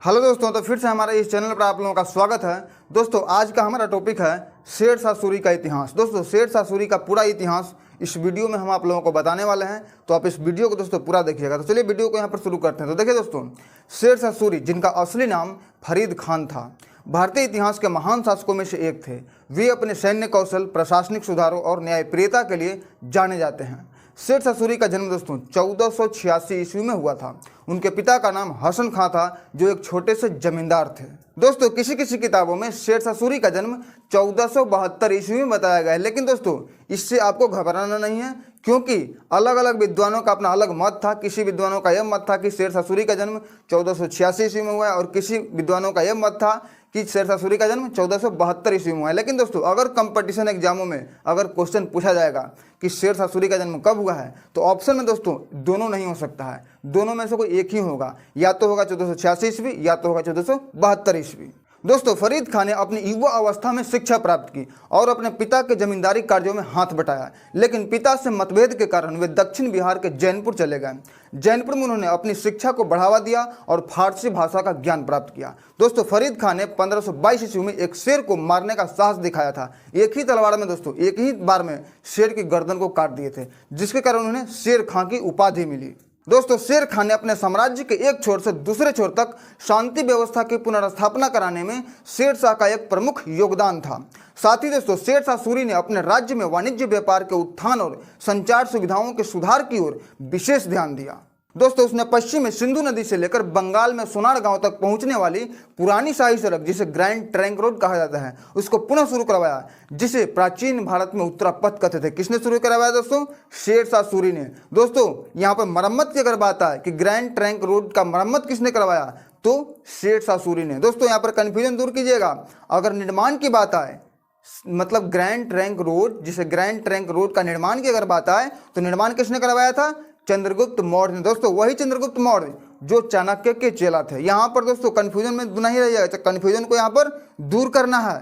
Hello दोस्तों, तो फिर से हमारे इस चैनल पर आप लोगों का स्वागत है। दोस्तों आज का हमारा टॉपिक है शेर शाह सूरी का इतिहास। दोस्तों शेर शाह सूरी का पूरा इतिहास इस वीडियो में हम आप लोगों को बताने वाले हैं, तो आप इस वीडियो को दोस्तों पूरा देखिएगा। तो चलिए वीडियो को यहाँ पर शुरू करते हैं। तो देखिए दोस्तों, शेर शाह सूरी जिनका असली नाम फरीद खान था, भारतीय इतिहास के महान शासकों में से एक थे। वे अपने सैन्य कौशल, प्रशासनिक सुधारों और न्यायप्रियता के लिए जाने जाते हैं। शेर शाह सूरी का जन्म दोस्तों 1486 ईस्वी में हुआ था। उनके पिता का नाम हसन खां था, जो एक छोटे से जमींदार थे। दोस्तों किसी किसी किताबों में शेर शाह सूरी का जन्म 1472 ईस्वी में बताया गया है, लेकिन दोस्तों इससे आपको घबराना नहीं है, क्योंकि अलग अलग विद्वानों का अपना अलग मत था। किसी विद्वानों का यह मत था कि शेर शाह सूरी का जन्म 1486 ईस्वी में हुआ है, और किसी विद्वानों का यह मत था कि शेर शाह सूरी का जन्म 1472 ईस्वी में हुआ है। लेकिन दोस्तों अगर कंपटीशन एग्जामों में अगर क्वेश्चन पूछा जाएगा कि शेर शाह सूरी का जन्म कब हुआ है, तो ऑप्शन में दोस्तों दोनों नहीं हो सकता है, दोनों में से कोई एक ही होगा। या तो होगा 1486 ईस्वी या तो होगा 1472 ईस्वी। दोस्तों फरीद खान ने अपनी युवा अवस्था में शिक्षा प्राप्त की और अपने पिता के जमींदारी कार्यों में हाथ बटाया, लेकिन पिता से मतभेद के कारण वे दक्षिण बिहार के जैनपुर चले गए। जैनपुर में उन्होंने अपनी शिक्षा को बढ़ावा दिया और फारसी भाषा का ज्ञान प्राप्त किया। दोस्तों फरीद खान ने 1522 ईस्वी में एक शेर को मारने का साहस दिखाया था। एक ही तलवार में दोस्तों एक ही बार में शेर की गर्दन को काट दिए थे, जिसके कारण उन्हें शेर खां की उपाधि मिली। दोस्तों शेर खान ने अपने साम्राज्य के एक छोर से दूसरे छोर तक शांति व्यवस्था की पुनर्स्थापना कराने में शेर शाह का एक प्रमुख योगदान था। साथ ही दोस्तों शेर शाह सूरी ने अपने राज्य में वाणिज्य व्यापार के उत्थान और संचार सुविधाओं के सुधार की ओर विशेष ध्यान दिया। दोस्तों उसने पश्चिम में सिंधु नदी से लेकर बंगाल में सोनार गांव तक पहुंचने वाली पुरानी शाही सड़क, जिसे ग्रैंड ट्रंक रोड कहा जाता है, उसको पुनः शुरू करवाया, जिसे प्राचीन भारत में उत्तरा पथ कहते थे। किसने शुरू करवाया दोस्तों? शेर शाह सूरी ने। दोस्तों यहाँ पर मरम्मत की अगर बात आए कि ग्रैंड ट्रंक रोड का मरम्मत किसने करवाया, तो शेर शाह सूरी ने। दोस्तों यहाँ पर कन्फ्यूजन दूर कीजिएगा, अगर निर्माण की बात आए, मतलब ग्रैंड ट्रंक रोड, जिसे ग्रैंड ट्रंक रोड का निर्माण की अगर बात आए, तो निर्माण किसने करवाया था? चंद्रगुप्त मौर्य ने। दोस्तों वही चंद्रगुप्त मौर्य जो चाणक्य के चेला थे। यहाँ पर दोस्तों कंफ्यूजन में नहीं रहिएगा, कंफ्यूजन को यहाँ पर दूर करना है,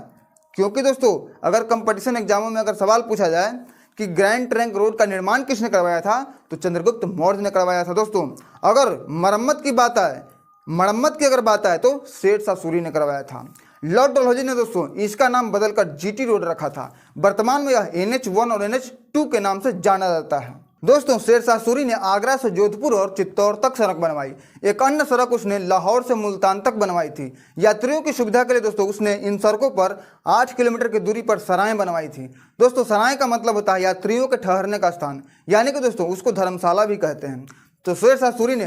क्योंकि दोस्तों अगर कंपटीशन एग्जामों में अगर सवाल पूछा जाए कि ग्रैंड ट्रंक रोड का निर्माण किसने करवाया था, तो चंद्रगुप्त मौर्य ने करवाया था। दोस्तों अगर मरम्मत की बात आए, तो शेर शाह सूरी ने करवाया था। लॉर्ड डलहौजी ने दोस्तों इसका नाम बदलकर जीटी रोड रखा था। वर्तमान में यह NH1 और NH2 के नाम से जाना जाता है। दोस्तों शेर शाह सूरी ने आगरा से जोधपुर और चित्तौड़ तक सड़क बनवाई। एक अन्य सड़क उसने लाहौर से मुल्तान तक बनवाई थी। यात्रियों की सुविधा के लिए दोस्तों उसने इन सड़कों पर 8 किलोमीटर की दूरी पर सराएं बनवाई थी। दोस्तों सराय का मतलब होता है यात्रियों के ठहरने का स्थान, यानी कि दोस्तों उसको धर्मशाला भी कहते हैं। तो शेर शाह सूरी ने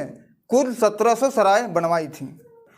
कुल 1700 सराय बनवाई थी।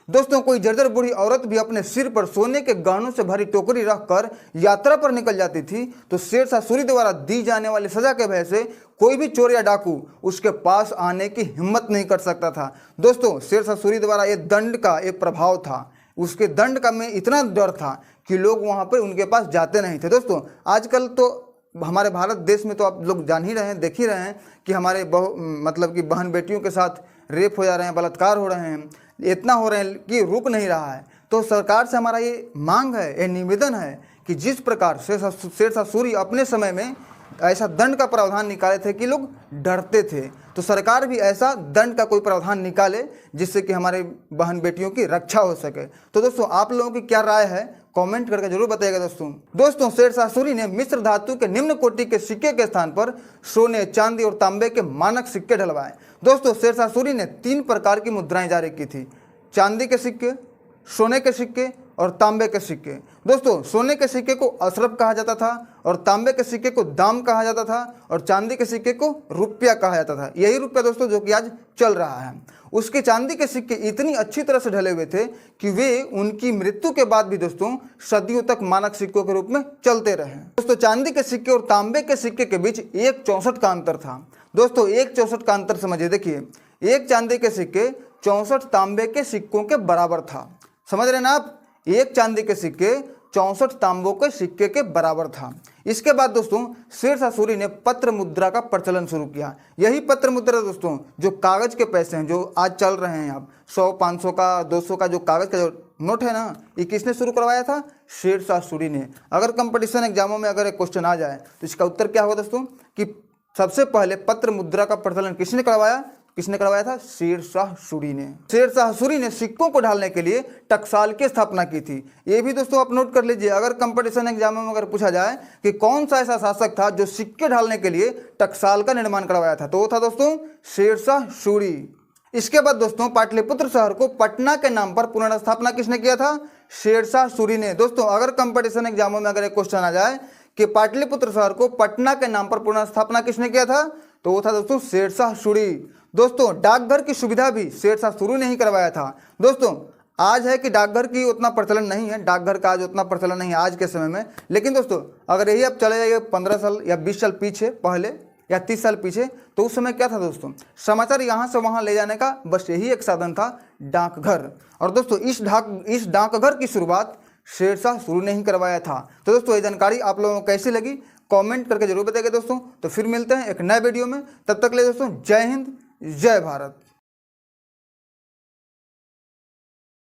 दोस्तों कोई जर्जर बूढ़ी औरत भी अपने सिर पर सोने के गहनों से भरी टोकरी रखकर यात्रा पर निकल जाती थी, तो शेर शाह सूरी द्वारा दी जाने वाली सजा के भय से कोई भी चोर या डाकू उसके पास आने की हिम्मत नहीं कर सकता था। दोस्तों शेर शाह सूरी द्वारा ये दंड का एक प्रभाव था, उसके दंड का में इतना डर था कि लोग वहाँ पर उनके पास जाते नहीं थे। दोस्तों आजकल तो हमारे भारत देश में तो आप लोग जान ही रहे हैं, देख ही रहे हैं कि हमारे मतलब कि बहन बेटियों के साथ रेप हो जा रहे हैं, बलात्कार हो रहे हैं, इतना हो रहे हैं कि रुक नहीं रहा है। तो सरकार से हमारा ये मांग है, ये निवेदन है कि जिस प्रकार शेर शाह सूरी अपने समय में ऐसा दंड का प्रावधान निकाले थे कि लोग डरते थे, तो सरकार भी ऐसा दंड का कोई प्रावधान निकाले जिससे कि हमारे बहन बेटियों की रक्षा हो सके। तो दोस्तों आप लोगों की क्या राय है, कमेंट करके जरूर बताइएगा। दोस्तों शेर शाह सूरी ने मिश्र धातु के निम्न कोटि के सिक्के के स्थान पर सोने, चांदी और तांबे के मानक सिक्के ढलवाए। दोस्तों शेर शाह सूरी ने 3 प्रकार की मुद्राएं जारी की थी: चांदी के सिक्के, सोने के सिक्के और तांबे के सिक्के। दोस्तों सोने के सिक्के को अशरफ कहा जाता था, और तांबे के सिक्के को दाम कहा जाता था, और चांदी के सिक्के को रुपया कहा जाता था। यही रुपया दोस्तों जो कि आज चल रहा है। उसके चांदी के सिक्के इतनी अच्छी तरह से ढले हुए थे कि वे उनकी मृत्यु के बाद भी दोस्तों सदियों तक मानक सिक्कों के रूप में चलते रहे। दोस्तों चांदी के सिक्के और तांबे के सिक्के के बीच 1/64 का अंतर था। दोस्तों 1/64 का अंतर समझिए, देखिए एक चांदी के सिक्के 64 तांबे के सिक्कों के बराबर था। समझ रहे ना आप, एक चांदी के सिक्के 64 तांबों के सिक्के के बराबर था। इसके बाद दोस्तों शेर शाह सूरी ने पत्र मुद्रा का प्रचलन शुरू किया। यही पत्र मुद्रा दोस्तों जो कागज के पैसे हैं, जो आज चल रहे हैं, आप 100, 500 का, 200 का जो कागज का जो नोट है ना, ये किसने शुरू करवाया था? शेर शाह सूरी ने। अगर कंपटीशन एग्जामों में अगर एक क्वेश्चन आ जाए तो इसका उत्तर क्या होगा दोस्तों कि सबसे पहले पत्र मुद्रा का प्रचलन किसने करवाया? किसने करवाया था? शेरशाह सूरी ने। शेरशाह सूरी ने सिक्कों को ढालने के लिए टकसाल की स्थापना की थी। ये भी दोस्तों आप नोट कर लीजिए, अगर कंपटीशन एग्जाम में अगर पूछा जाए कि कौन सा ऐसा शासक था जो सिक्के ढालने के लिए टकसाल का निर्माण करवाया था, तो वो था दोस्तों शेरशाह सूरी। इसके बाद दोस्तों पाटलिपुत्र शहर को पटना के नाम पर पुनर्स्थापना किसने किया था? शेरशाह सूरी ने। दोस्तों अगर कंपटीशन एग्जामों में अगर एक क्वेश्चन आ जाए कि पाटलिपुत्र शहर को पटना के नाम पर पुनर्स्थापना किसने किया था, तो वो था दोस्तों शेरशाह सूरी। दोस्तों डाकघर की सुविधा भी शेरशाह सूरी ने ही करवाया था। दोस्तों आज है कि डाकघर की उतना प्रचलन नहीं है, डाकघर का आज उतना प्रचलन नहीं है आज के समय में, लेकिन दोस्तों अगर यही आप चले जाइए 15 साल या 20 साल पीछे पहले या 30 साल पीछे, तो उस समय क्या था दोस्तों, समाचार यहाँ से वहाँ ले जाने का बस यही एक साधन था, डाकघर। और दोस्तों इस डाकघर की शुरुआत शेरशाह सूरी ने ही करवाया था। तो दोस्तों ये जानकारी आप लोगों को कैसी लगी कमेंट करके जरूर बताइएगा दोस्तों। तो फिर मिलते हैं एक नए वीडियो में, तब तक के लिए दोस्तों जय हिंद जय भारत।